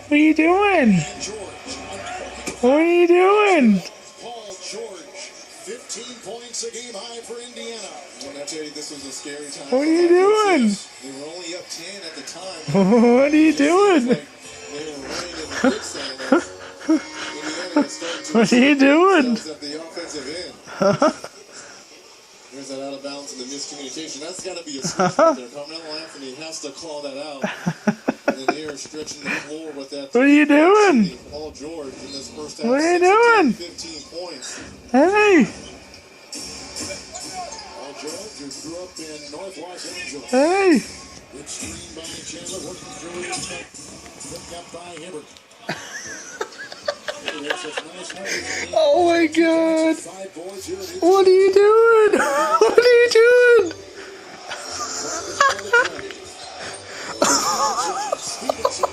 What are you doing? What are you doing? Paul George, 15 points a game high for Indiana. When I tell you this was a scary time. What are you doing? They were only up 10 at the time. What are you doing? Like they were running in the quicksand. Indiana was starting to What are you doing? at the offensive end. There's that out of bounds and the miscommunication. That's got to be a switch right there. Carmelo Anthony has to call that out. And then they are stretching the floor with that. What are you doing? Paul George in this first half. What are you doing? 15 points. Hey, Paul George, who grew up in North Los Angeles. hey. Good screen by Chandler, working through his neck. Picked up by Hibbert. Oh my God. 5 boards here. What are you doing? What are you doing? Stevenson